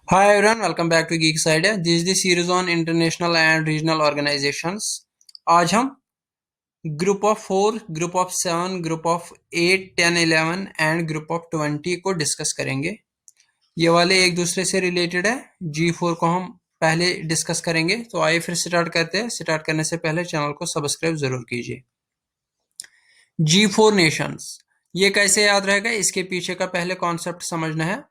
Hi everyone, welcome back to Geek Side. This is the series on international and regional organizations. आज हम group of 4, group of 7, group of 8, 10, 11 and group of 20 को discuss करेंगे। ये वाले एक दूसरे से रिलेटेड है। G4 को हम पहले डिस्कस करेंगे। तो आइए फिर स्टार्ट करते हैं। स्टार्ट करने से पहले चैनल को सब्सक्राइब जरूर कीजिए। G4 नेशंस, ये कैसे याद रहेगा, इसके पीछे का पहले कॉन्सेप्ट समझना है।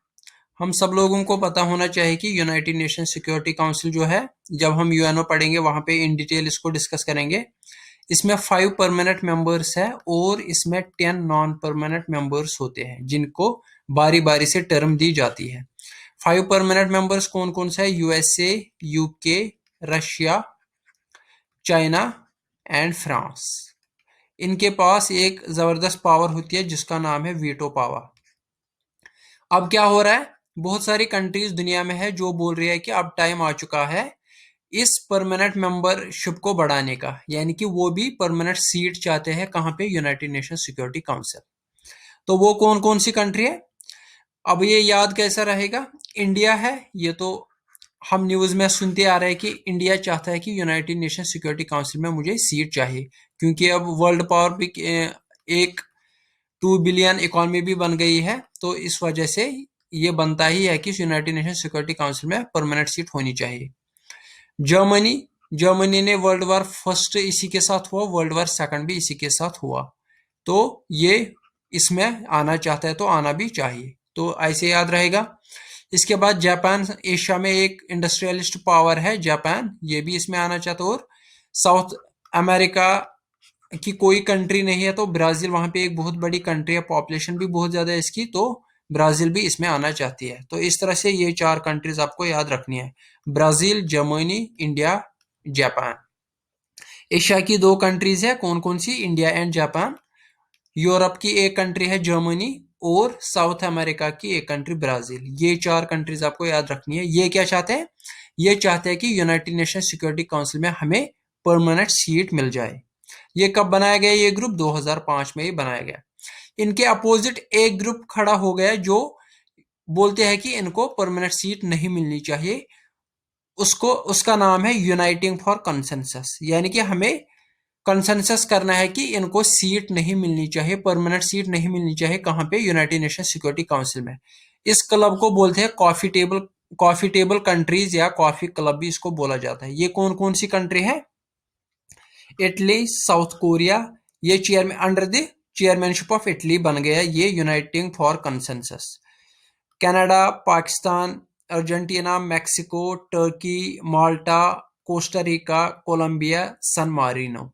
हम सब लोगों को पता होना चाहिए कि यूनाइटेड नेशन सिक्योरिटी काउंसिल जो है, जब हम यूएनओ पढ़ेंगे वहां पे इन डिटेल इसको डिस्कस करेंगे। इसमें 5 परमानेंट मेंबर्स है और इसमें 10 नॉन परमानेंट मेंबर्स होते हैं जिनको बारी बारी से टर्म दी जाती है। 5 परमानेंट मेंबर्स कौन कौन से है? USA, UK, Russia, China and France. इनके पास एक जबरदस्त पावर होती है जिसका नाम है वीटो पावर। अब क्या हो रहा है, बहुत सारी कंट्रीज दुनिया में है जो बोल रही है कि अब टाइम आ चुका है इस परमानेंट मेंबरशिप को बढ़ाने का, यानी कि वो भी परमानेंट सीट चाहते हैं। कहां पे? United nation security council. तो वो कौन कौन सी कंट्री है? अब ये याद कैसा रहेगा? इंडिया है। ये तो हम न्यूज में सुनते आ रहे हैं कि इंडिया चाहता है कि यूनाइटेड नेशन सिक्योरिटी काउंसिल में मुझे सीट चाहिए, क्योंकि अब वर्ल्ड पावर भी एक 2 बिलियन इकोनॉमी भी बन गई है। तो इस वजह से ये बनता ही है कि यूनाइटेड नेशन सिक्योरिटी काउंसिल में परमानेंट सीट होनी चाहिए। जर्मनी, जर्मनी ने वर्ल्ड वार फर्स्ट इसी के साथ हुआ, वर्ल्ड वार सेकंड भी इसी के साथ हुआ। तो ये इसमें आना चाहता है तो आना भी चाहिए। तो ऐसे याद रहेगा। इसके बाद जापान, एशिया में एक इंडस्ट्रियलिस्ट पावर है जापान, ये भी इसमें आना चाहता है। और साउथ अमेरिका की कोई कंट्री नहीं है तो ब्राजील, वहां पे एक बहुत बड़ी कंट्री है, पॉपुलेशन भी बहुत ज्यादा है इसकी, तो ब्राजील भी इसमें आना चाहती है। तो इस तरह से ये 4 कंट्रीज आपको याद रखनी है: Brazil, Germany, India, Japan. Asia की 2 कंट्रीज है, कौन कौन सी? India and Japan. यूरोप की एक कंट्री है जर्मनी, और साउथ अमेरिका की एक कंट्री ब्राजील। ये 4 कंट्रीज आपको याद रखनी है। ये क्या चाहते हैं? ये चाहते हैं कि यूनाइटेड नेशन सिक्योरिटी काउंसिल में हमें परमानेंट सीट मिल जाए। ये कब बनाया गया? ये ग्रुप 2005 में ही बनाया गया। इनके अपोजिट एक ग्रुप खड़ा हो गया जो बोलते हैं कि इनको परमानेंट सीट नहीं मिलनी चाहिए। उसका नाम है यूनाइटिंग फॉर कंसेंसस, यानी कि हमें कंसेंसस करना है कि इनको सीट नहीं मिलनी चाहिए, परमानेंट सीट नहीं मिलनी चाहिए। कहां पे? यूनाइटेड नेशन सिक्योरिटी काउंसिल में। इस क्लब को बोलते हैं कॉफी टेबल कंट्रीज, या कॉफी क्लब भी इसको बोला जाता है। ये कौन कौन सी कंट्री है? Italy, South Korea. ये chairman under the chairmanship of Italy बन गया ये uniting for consensus. Canada, Pakistan, Argentina, Mexico, Turkey, Malta, Costa Rica, Colombia, San Marino.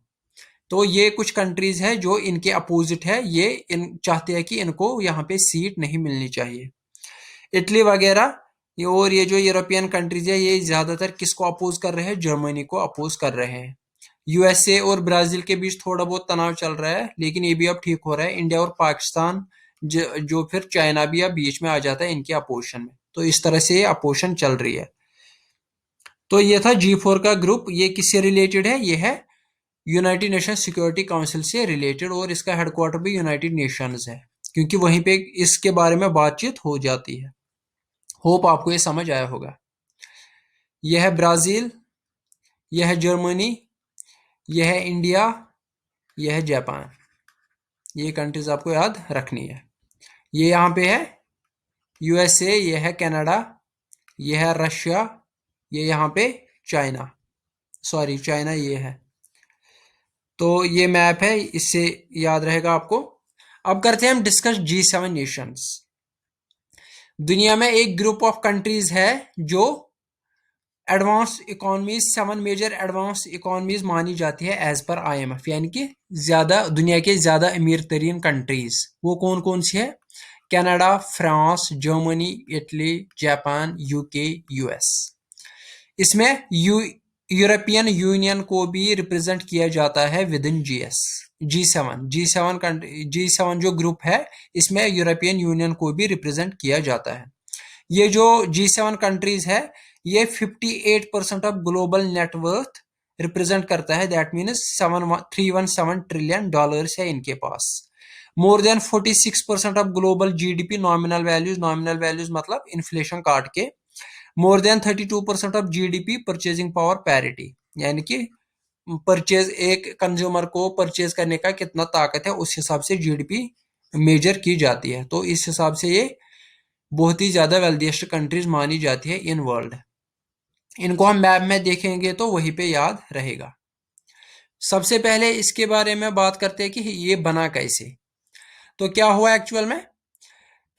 तो ये कुछ कंट्रीज है जो इनके अपोजिट है। ये इन चाहते हैं कि इनको यहाँ पे सीट नहीं मिलनी चाहिए। इटली वगैरह और ये जो यूरोपियन कंट्रीज है, ये ज्यादातर किसको अपोज कर रहे हैं? जर्मनी को अपोज कर रहे हैं। यूएसए और ब्राजील के बीच थोड़ा बहुत तनाव चल रहा है, लेकिन ये भी अब ठीक हो रहा है। इंडिया और पाकिस्तान, जो फिर चाइना भी अब बीच में आ जाता है इनके अपोजिशन में। तो इस तरह से ये अपोजिशन चल रही है। तो ये था G4 का ग्रुप। ये किससे रिलेटेड है? ये है यूनाइटेड नेशन सिक्योरिटी काउंसिल से रिलेटेड, और इसका हेडक्वार्टर भी यूनाइटेड नेशंस है, क्योंकि वहीं पे इसके बारे में बातचीत हो जाती है। होप आपको ये समझ आया होगा। यह है ब्राजील, यह है जर्मनी, यह है इंडिया, यह है जापान। ये कंट्रीज आपको याद रखनी है। ये यहाँ पे है यूएसए, ये है कनाडा, ये है रशिया, ये यहाँ पे चाइना, सॉरी चाइना ये है। तो ये मैप है, इससे याद रहेगा आपको। अब करते हैं हम डिस्कस G7 नेशंस। दुनिया में एक ग्रुप ऑफ कंट्रीज है जो advance economies, 7 major advance economies मानी जाती है एज पर IMF, यानी कि ज्यादा दुनिया के ज्यादा अमीर तरीन कंट्रीज। वो कौन कौन सी है? Canada, France, Germany, Italy, Japan, UK, US. इसमें यूरोपियन यूनियन को भी रिप्रेजेंट किया जाता है विद इन G7 जो ग्रुप है, इसमें यूरोपियन यूनियन को भी रिप्रेजेंट किया जाता है। ये जो G7 कंट्रीज है, ये 58% ऑफ ग्लोबल नेटवर्थ रिप्रेजेंट करता है। दैट मीन्स 317 ट्रिलियन डॉलर्स है इनके पास। More than 46% of global GDP nominal values मतलब इन्फ्लेशन काट के more than 32% of GDP purchasing power parity, यानी कि परचेज, एक कंज्यूमर को परचेज करने का कितना ताकत है उस हिसाब से जीडीपी मेजर की जाती है। तो इस हिसाब से ये बहुत ही ज्यादा वेल्दीएस्ट कंट्रीज मानी जाती है इन वर्ल्ड। इनको हम मैप में देखेंगे तो वहीं पे याद रहेगा। सबसे पहले इसके बारे में बात करते हैं कि ये बना कैसे। तो क्या हुआ एक्चुअल में,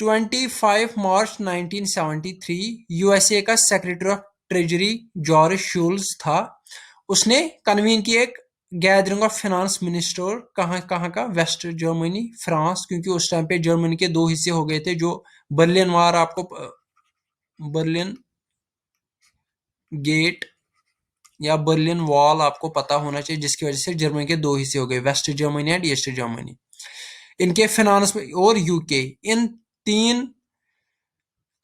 25 मार्च 1973 यूएसए का सेक्रेटरी ऑफ ट्रेजरी जॉर्ज शूल्स था, उसने कन्वीन की एक गैदरिंग ऑफ फाइनेंस मिनिस्टर, कहाँ का, वेस्ट जर्मनी, फ्रांस, क्योंकि उस टाइम पे जर्मनी के दो हिस्से हो गए थे। जो बर्लिन वार, आपको बर्लिन गेट या बर्लिन वॉल आपको पता होना चाहिए, जिसकी वजह से जर्मनी के दो हिस्से हो गए, West Germany and East Germany. इनके फाइनेंस और यूके, इन तीन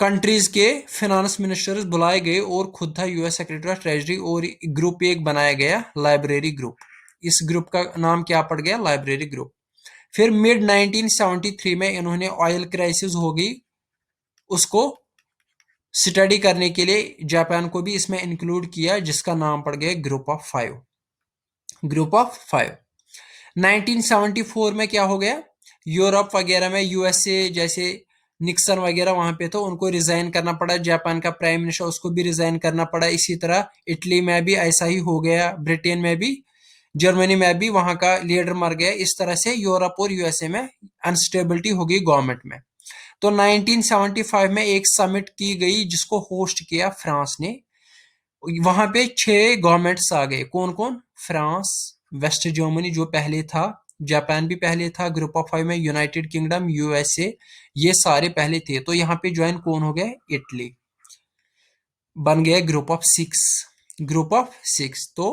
कंट्रीज के फाइनेंस मिनिस्टर्स बुलाए गए और खुद था यूएस सेक्रेटरी ऑफ ट्रेजरी, और ग्रुप एक बनाया गया, लाइब्रेरी ग्रुप। इस ग्रुप का नाम क्या पड़ गया, लाइब्रेरी ग्रुप। फिर मिड 1973 में इन्होंने ऑयल क्राइसिस हो गई, उसको स्टडी करने के लिए जापान को भी इसमें इंक्लूड किया, जिसका नाम पड़ गया group of five. Group of five. 1974 में क्या हो गया, यूरोप वगैरह में यूएसए जैसे निक्सन वगैरह वहां पे, तो उनको रिजाइन करना पड़ा। जापान का प्राइम मिनिस्टर, उसको भी रिजाइन करना पड़ा। इसी तरह इटली में भी ऐसा ही हो गया, ब्रिटेन में भी, जर्मनी में भी वहां का लीडर मर गया। इस तरह से यूरोप और यूएसए में अनस्टेबिलिटी हो गई गवर्नमेंट में। तो 1975 में एक समिट की गई जिसको होस्ट किया फ्रांस ने। वहां पे 6 गवर्नमेंट्स आ गए, कौन कौन, फ्रांस, वेस्ट जर्मनी जो पहले था, जापान भी पहले था ग्रुप ऑफ 5 में, यूनाइटेड किंगडम, यूएसए, ये सारे पहले थे। तो यहाँ पे ज्वाइन कौन हो गया, इटली, बन गया ग्रुप ऑफ 6। ग्रुप ऑफ 6 तो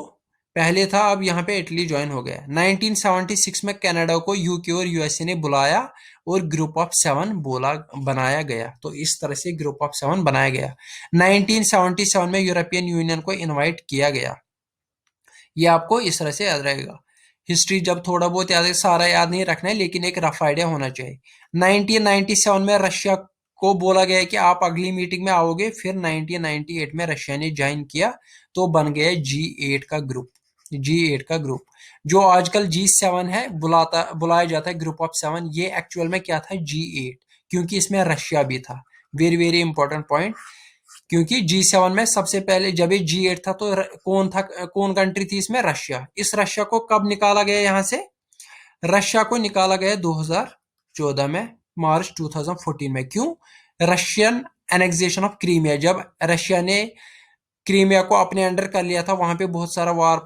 पहले था, अब यहाँ पे इटली ज्वाइन हो गया। 1976 में कनाडा को यूके और यूएसए ने बुलाया और ग्रुप ऑफ 7 बोला, बनाया गया। तो इस तरह से ग्रुप ऑफ 7 बनाया गया। 1977 में यूरोपियन यूनियन को इनवाइट किया गया। ये आपको इस तरह से याद रहेगा। हिस्ट्री जब थोड़ा बहुत याद है, सारा याद नहीं रखना है, लेकिन एक रफ आइडिया होना चाहिए। 1997 में रशिया को बोला गया कि आप अगली मीटिंग में आओगे। फिर 1998 में रशिया ने ज्वाइन किया, तो बन गया G8 का ग्रुप। G8 का ग्रुप जो आजकल G7 है, बुलाया जाता है ग्रुप ऑफ 7। ये एक्चुअल में क्या था, G8, क्योंकि इसमें रशिया भी था। वेरी वेरी इंपॉर्टेंट पॉइंट, क्योंकि G7 में सबसे पहले जब ये G8 था तो कौन था, कौन कंट्री थी इसमें, रशिया। इस रशिया को कब निकाला गया यहाँ से, रशिया को निकाला गया 2014 में, मार्च 2014 में। क्यों, रशियन एनेक्सेशन ऑफ क्रीमिया, जब रशिया ने क्रीमिया को अपने अंडर कर लिया था, वहां पे बहुत सारा वार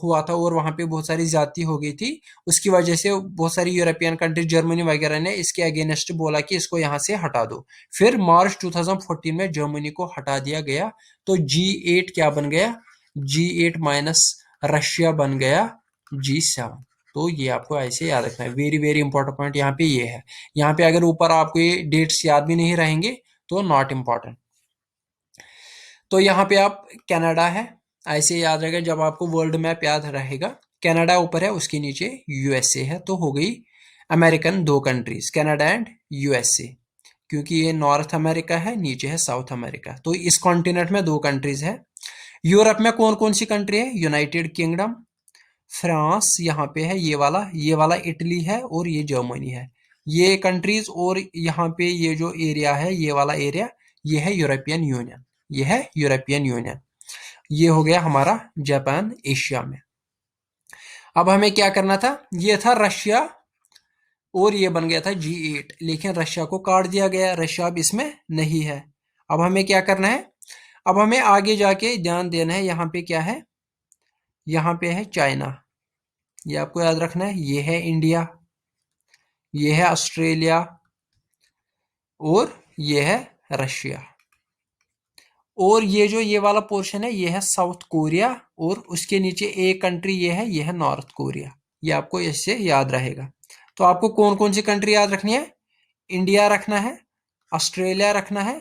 हुआ था और वहां पे बहुत सारी ज्यादती हो गई थी। उसकी वजह से बहुत सारी यूरोपियन कंट्री, जर्मनी वगैरह ने इसके अगेंस्ट बोला कि इसको यहाँ से हटा दो। फिर मार्च 2014 में जर्मनी को हटा दिया गया। तो G8 क्या बन गया, G8 माइनस रशिया बन गया G7। तो ये आपको ऐसे याद रखना है। वेरी वेरी इंपॉर्टेंट पॉइंट यहाँ पे ये है। यहाँ पे अगर ऊपर आपको ये डेट्स याद भी नहीं रहेंगे तो नॉट इंपॉर्टेंट। तो यहाँ पे आप, कनाडा है, ऐसे याद रहेगा। जब आपको वर्ल्ड मैप याद रहेगा, कनाडा ऊपर है, उसके नीचे यूएसए है, तो हो गई अमेरिकन दो कंट्रीज, कनाडा एंड यूएसए, क्योंकि ये नॉर्थ अमेरिका है, नीचे है साउथ अमेरिका। तो इस कॉन्टिनेंट में दो कंट्रीज है। यूरोप में कौन कौन सी कंट्री है, यूनाइटेड किंगडम, फ्रांस यहाँ पे है, ये वाला इटली है, और ये जर्मनी है, ये कंट्रीज। और यहाँ पे ये जो एरिया है, ये वाला एरिया, ये है यूरोपियन यूनियन, ये है यूरोपियन यूनियन। ये हो गया हमारा जापान एशिया में। अब हमें क्या करना था, ये था रशिया और ये बन गया था G8, लेकिन रशिया को काट दिया गया, रशिया अब इसमें नहीं है। अब हमें क्या करना है, अब हमें आगे जाके ध्यान देना है। यहाँ पे क्या है, यहाँ पे है चाइना, ये आपको याद रखना है। ये है इंडिया, ये है ऑस्ट्रेलिया, और ये है रशिया। और ये जो ये वाला पोर्शन है, ये है साउथ कोरिया, और उसके नीचे एक कंट्री ये है नॉर्थ कोरिया। ये आपको इससे याद रहेगा। तो आपको कौन कौन सी कंट्री याद रखनी है, इंडिया रखना है, ऑस्ट्रेलिया रखना है,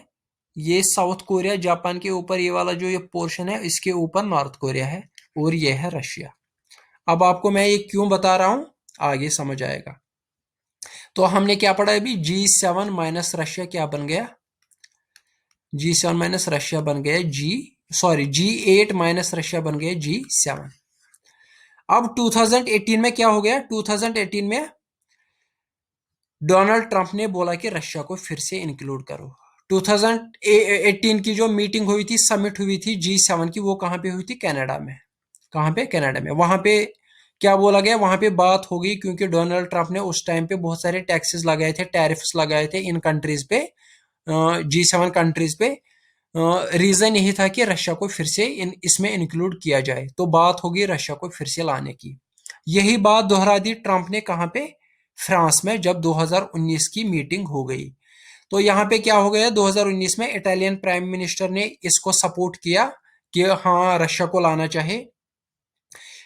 ये साउथ कोरिया, जापान के ऊपर ये वाला जो ये पोर्शन है, इसके ऊपर नॉर्थ कोरिया है, और ये है रशिया। अब आपको मैं ये क्यों बता रहा हूं, आगे समझ आएगा। तो हमने क्या पढ़ा अभी, G7 माइनस रशिया क्या बन गया, G7 माइनस रशिया बन गया G8 माइनस रशिया बन गया G7। अब 2018 में क्या हो गया? 2018 में डोनाल्ड ट्रंप ने बोला कि रशिया को फिर से इंक्लूड करो। 2018 की जो मीटिंग हुई थी, समिट हुई थी G7 की, वो कहां पे हुई थी? कनाडा में। कहां पे? कनाडा में। वहां पे क्या बोला गया? वहां पे बात हो गई क्योंकि डोनाल्ड ट्रंप ने उस टाइम पे बहुत सारे टैक्सेस लगाए थे, टैरिफ्स लगाए थे इन कंट्रीज पे, G7 कंट्रीज पे। रीजन यही था कि रशिया को फिर से इसमें इंक्लूड किया जाए। तो बात होगी रशिया को फिर से लाने की। यही बात दोहरा दी ट्रंप ने कहां पे? फ्रांस में, जब 2019 की मीटिंग हो गई। तो यहां पे क्या हो गया? 2019 में इटालियन प्राइम मिनिस्टर ने इसको सपोर्ट किया कि हाँ रशिया को लाना चाहिए।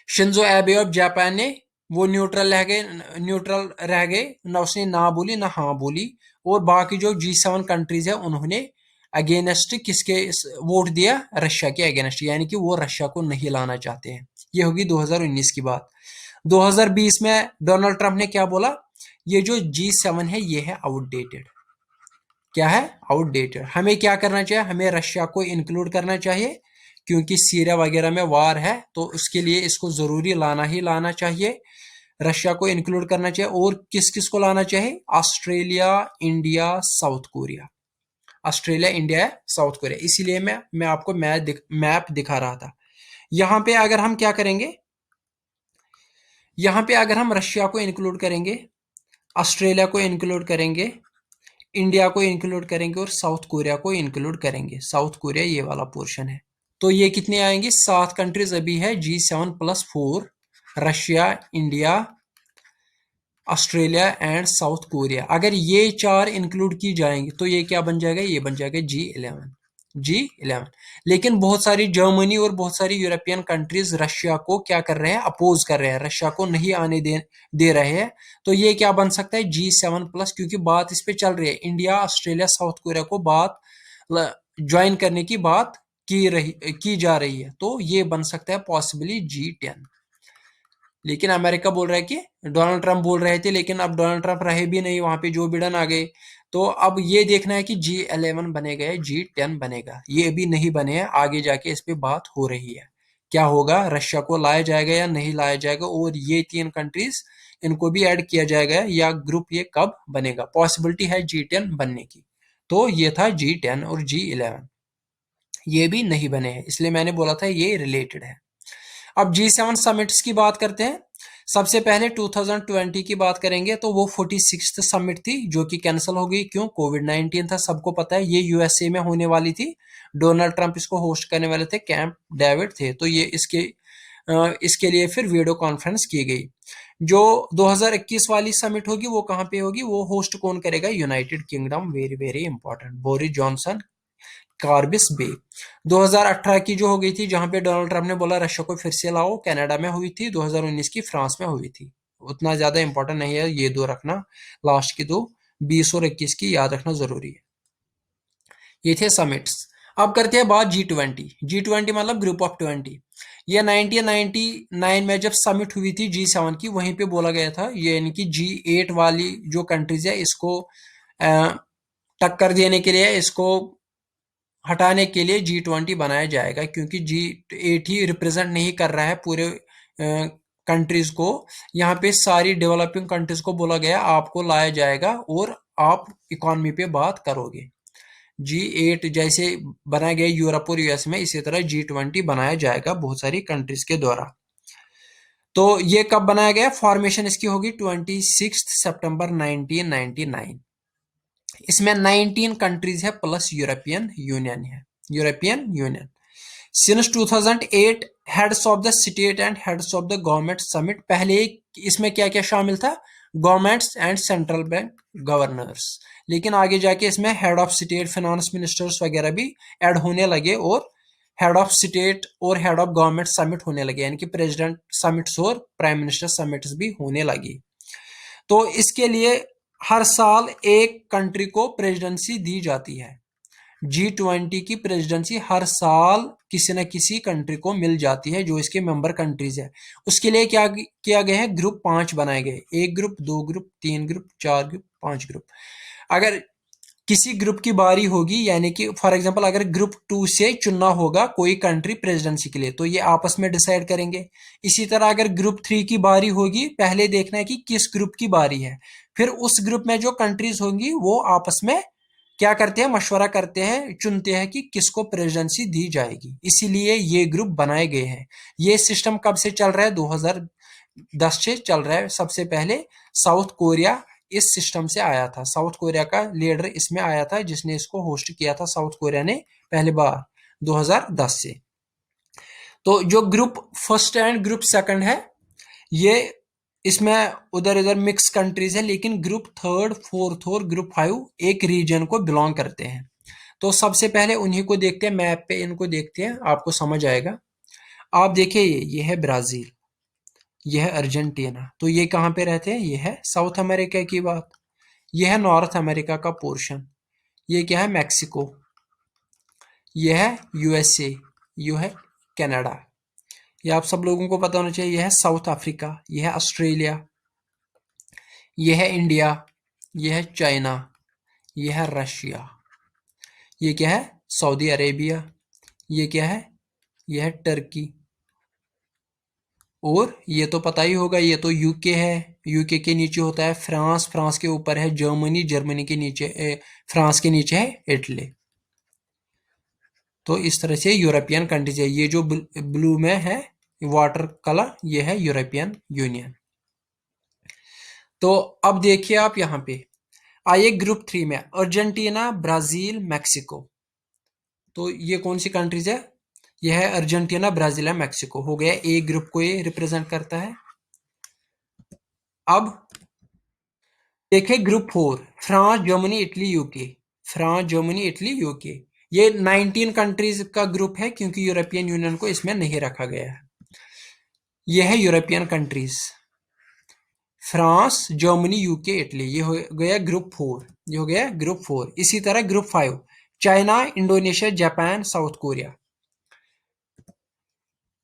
शिंजो एबे ऑफ जापान ने वो न्यूट्रल रह गए, ना उसने ना बोली ना हाँ बोली। और बाकी जो G7 कंट्रीज है उन्होंने अगेंस्ट किसके वोट दिया? रशिया के अगेंस्ट, यानी कि वो रशिया को नहीं लाना चाहते हैं। ये होगी 2019 की बात। 2020 में डोनाल्ड ट्रंप ने क्या बोला? ये जो G7 है ये है आउटडेटेड। क्या है? आउटडेटेड। हमें क्या करना चाहिए? हमें रशिया को इंक्लूड करना चाहिए क्योंकि सीरिया वगैरह में वार है, तो उसके लिए इसको जरूरी लाना ही लाना चाहिए। रशिया को इंक्लूड करना चाहिए। और किस किस को लाना चाहिए? Australia, India, south Korea. Australia, India, south Korea. इसीलिए मैं आपको मैप दिखा रहा था। यहां पे अगर हम क्या करेंगे, यहां पे अगर हम रशिया को इंक्लूड करेंगे, ऑस्ट्रेलिया को इंक्लूड करेंगे, इंडिया को इंक्लूड करेंगे और साउथ कोरिया को इंक्लूड करेंगे, साउथ कोरिया ये वाला पोर्शन है, तो ये कितने आएंगे? 7 कंट्रीज अभी है G7+4, Russia, India, Australia and south Korea. अगर ये 4 इंक्लूड की जाएंगे तो ये क्या बन जाएगा? ये बन जाएगा G11। लेकिन बहुत सारी जर्मनी और बहुत सारी यूरोपियन कंट्रीज रशिया को क्या कर रहे हैं? अपोज कर रहे हैं, रशिया को नहीं आने दे रहे हैं। तो ये क्या बन सकता है? G7+, क्योंकि बात इस पे चल रही है। इंडिया, ऑस्ट्रेलिया, साउथ कोरिया को बात ज्वाइन करने की बात की जा रही है, तो ये बन सकता है पॉसिबली G10। लेकिन अमेरिका बोल रहा है कि डोनाल्ड ट्रंप बोल रहे थे, लेकिन अब डोनाल्ड ट्रंप रहे भी नहीं, वहां पे जो बिडेन आ गए। तो अब ये देखना है कि G11 बनेगा या G10 बनेगा। ये अभी नहीं बने हैं, आगे जाके इस पे बात हो रही है क्या होगा, रशिया को लाया जाएगा या नहीं लाया जाएगा, और ये 3 कंट्रीज इनको भी ऐड किया जाएगा या ग्रुप ये कब बनेगा। पॉसिबिलिटी है G10 बनने की। तो ये था G10 और G11, ये भी नहीं बने हैं, इसलिए मैंने बोला था ये रिलेटेड है। अब G7 समिट्स की बात करते हैं। सबसे पहले 2020 की बात करेंगे तो वो 46th समिट थी जो कि कैंसिल हो गई। क्यों? कोविड-19 था, सबको पता है। ये यूएसए में होने वाली थी, डोनाल्ड ट्रंप इसको होस्ट करने वाले थे, कैंप डेविड थे। तो ये इसके लिए फिर वीडियो कॉन्फ्रेंस की गई। जो 2021 वाली समिट होगी वो कहां पे होगी? वो होस्ट कौन करेगा? United Kingdom. Very very important, Boris Johnson, Carbis Bay. 2018 की जो हो गई थी, जहां पे डोनाल्ड ट्रंप ने बोला रशिया को फिर से लाओ, कनाडा में हुई थी। 2019 की फ्रांस में हुई थी। उतना ज्यादा इंपॉर्टेंट नहीं है, ये दो रखना, लास्ट की दो 20 और 21 की याद रखना जरूरी है। ये थे समिट्स। अब करते हैं बात G20 मतलब ग्रुप ऑफ 20। ये 1999 में जब समिट हुई थी G7 की, वहीं पे बोला गया था, ये यानी कि G8 वाली जो कंट्रीज है इसको टक्कर देने के लिए, इसको हटाने के लिए G20 बनाया जाएगा, क्योंकि G8 ही रिप्रेजेंट नहीं कर रहा है पूरे कंट्रीज को। यहाँ पे सारी डेवलपिंग कंट्रीज को बोला गया आपको लाया जाएगा और आप इकोनॉमी पे बात करोगे। G8 जैसे बनाया गया यूरोप और यूएस में, इसी तरह G20 बनाया जाएगा बहुत सारी कंट्रीज के द्वारा। तो ये कब बनाया गया? फॉर्मेशन इसकी होगी 26 सितंबर 1999। इसमें 19 कंट्रीज है प्लस यूरोपियन यूनियन है, European union. Since 2008 heads of the state and heads of the government summit. पहले इसमें क्या क्या शामिल था? Governments and central bank governors. लेकिन आगे जाके इसमें head of state, finance ministers वगैरह भी ऐड होने लगे, और हेड ऑफ स्टेट और हेड ऑफ गवर्नमेंट समिट होने लगे, यानी कि प्रेसिडेंट समिट्स और प्राइम मिनिस्टर समिट्स भी होने लगी। तो इसके लिए हर साल एक कंट्री को प्रेसिडेंसी दी जाती है। G20 की प्रेसिडेंसी हर साल किसी न किसी कंट्री को मिल जाती है जो इसके मेंबर कंट्रीज है। उसके लिए क्या किया गया है? ग्रुप 5 बनाए गए, 1 group, 2 group, 3 group, 4 group, 5 group. अगर किसी ग्रुप की बारी होगी, यानी कि फॉर एग्जांपल अगर ग्रुप 2 से चुनना होगा कोई कंट्री प्रेसिडेंसी के लिए, तो ये आपस में डिसाइड करेंगे। इसी तरह अगर ग्रुप 3 की बारी होगी, पहले देखना है कि किस ग्रुप की बारी है, फिर उस ग्रुप में जो कंट्रीज होंगी वो आपस में क्या करते हैं, मशवरा करते हैं, चुनते हैं कि किसको प्रेसिडेंसी दी जाएगी। इसीलिए ये ग्रुप बनाए गए हैं। ये सिस्टम कब से चल रहा है? 2010 से चल रहा है। सबसे पहले साउथ कोरिया इस सिस्टम से आया था। साउथ कोरिया का लीडर इसमें आया था, जिसने इसको होस्ट किया था साउथ कोरिया ने पहली बार 2010 से। तो जो group first and group second है, ये इसमें उधर इधर मिक्स कंट्रीज है, लेकिन ग्रुप थर्ड, फोर्थ और ग्रुप 5 एक रीजन को बिलोंग करते हैं। तो सबसे पहले उन्हीं को देखते हैं, मैप पे इनको देखते हैं, आपको समझ आएगा। आप देखिए, ये है ब्राजील, यह है अर्जेंटीना। तो ये कहाँ पे रहते हैं? ये है साउथ अमेरिका की बात। यह है नॉर्थ अमेरिका का पोर्शन। ये क्या है? मैक्सिको। यह है यूएसए। यह है कनाडा। ये आप सब लोगों को पता होना चाहिए। यह है साउथ अफ्रीका। यह है ऑस्ट्रेलिया। यह है इंडिया। यह है चाइना। यह है रशिया। ये क्या है? Saudi Arabia. ये क्या है? यह है टर्की। और ये तो पता ही होगा, ये तो यूके है। यूके के नीचे होता है फ्रांस। फ्रांस के ऊपर है जर्मनी। जर्मनी के नीचे फ्रांस के नीचे है इटली। तो इस तरह से यूरोपियन कंट्रीज है। ये जो ब्लू में है वाटर कलर, ये है यूरोपियन यूनियन। तो अब देखिए आप यहाँ पे आइए ग्रुप 3 में, अर्जेंटीना, ब्राजील, मैक्सिको। तो ये कौन सी कंट्रीज है? यह है अर्जेंटीना, ब्राजील, मैक्सिको। हो गया, ए ग्रुप को ये रिप्रेजेंट करता है। अब देखिए group 4, France, Germany, Italy, UK. France, Germany, Italy, UK. ये 19 कंट्रीज का ग्रुप है, क्योंकि यूरोपियन यूनियन को इसमें नहीं रखा गया है। यह है European countries, France, Germany, UK, Italy. ये हो गया ग्रुप 4। ये हो गया ग्रुप 4। इसी तरह group 5, China, Indonesia, Japan, south Korea.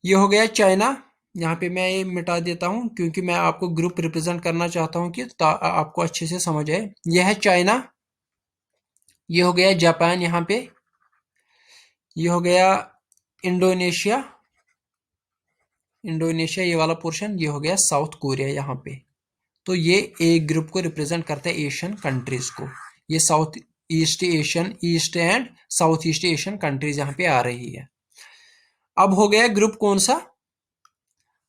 ये हो गया चाइना। यहाँ पे मैं ये मिटा देता हूँ, क्योंकि मैं आपको ग्रुप रिप्रेजेंट करना चाहता हूँ कि आपको अच्छे से समझ आए। यह है चाइना। ये हो गया जापान यहाँ पे। ये हो गया इंडोनेशिया। इंडोनेशिया ये वाला पोर्शन। ये हो गया साउथ कोरिया यहाँ पे। तो ये एक ग्रुप को रिप्रेजेंट करता है, एशियन कंट्रीज को। ये south east Asian, east and south east Asian countries यहाँ पे आ रही है। अब हो गया ग्रुप कौन सा?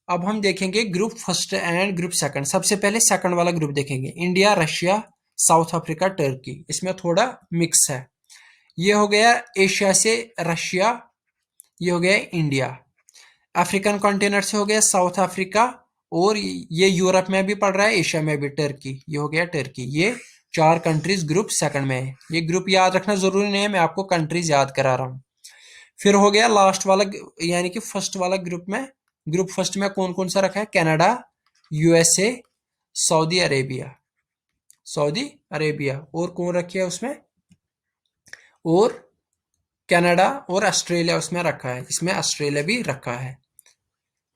अब हम देखेंगे group first and group second. सबसे पहले सेकंड वाला ग्रुप देखेंगे, India, Russia, south Africa, Turkey. इसमें थोड़ा मिक्स है। ये हो गया एशिया से रशिया। ये हो गया इंडिया। अफ्रीकन कॉन्टिनेंट से हो गया साउथ अफ्रीका। और ये यूरोप में भी पड़ रहा है, एशिया में भी टर्की। ये हो गया टर्की। ये 4 कंट्रीज ग्रुप सेकंड में है। ये ग्रुप याद रखना जरूरी नहीं है, मैं आपको कंट्रीज याद करा रहा हूँ। फिर हो गया लास्ट वाला, यानी कि फर्स्ट वाला ग्रुप में। ग्रुप फर्स्ट में कौन कौन सा रखा है? Canada, USA, Saudi Arabia. Saudi Arabia और कौन रखी है उसमें? और कनाडा और ऑस्ट्रेलिया उसमें रखा है। इसमें ऑस्ट्रेलिया भी रखा है।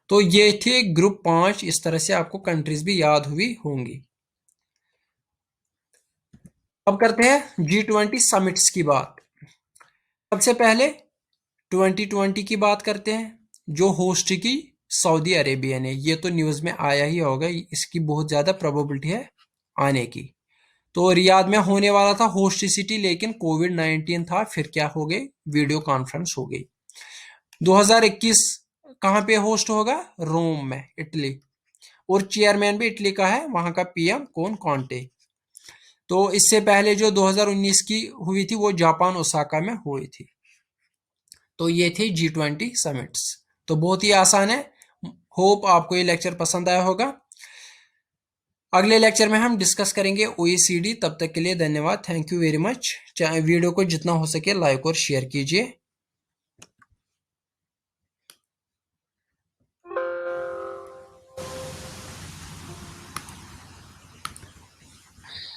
तो ये थे ग्रुप 5। इस तरह से आपको कंट्रीज भी याद हुई होंगी। अब करते हैं G20 समिट्स की बात। सबसे पहले 2020 की बात करते हैं, जो होस्ट की सऊदी अरेबिया ने। ये तो न्यूज़ में आया ही होगा, इसकी बहुत ज़्यादा प्रोबेबिलिटी है आने की। तो रियाद में होने वाला था होस्ट सिटी, लेकिन कोविड-19 था। फिर क्या हो गई? वीडियो कॉन्फ्रेंस हो गई। 2021 कहाँ पे होस्ट होगा? रोम में, इटली। और चेयरमैन भी इटली का है, वहां का पीएम कौन? कॉन्टे। तो इससे पहले जो 2019 की हुई थी वो जापान ओसाका में हुई थी। तो ये थी G20 समिट्स। तो बहुत ही आसान है। होप आपको ये लेक्चर पसंद आया होगा। अगले लेक्चर में हम डिस्कस करेंगे OECD। तब तक के लिए धन्यवाद। Thank you very much. Video को जितना हो सके लाइक और शेयर कीजिए।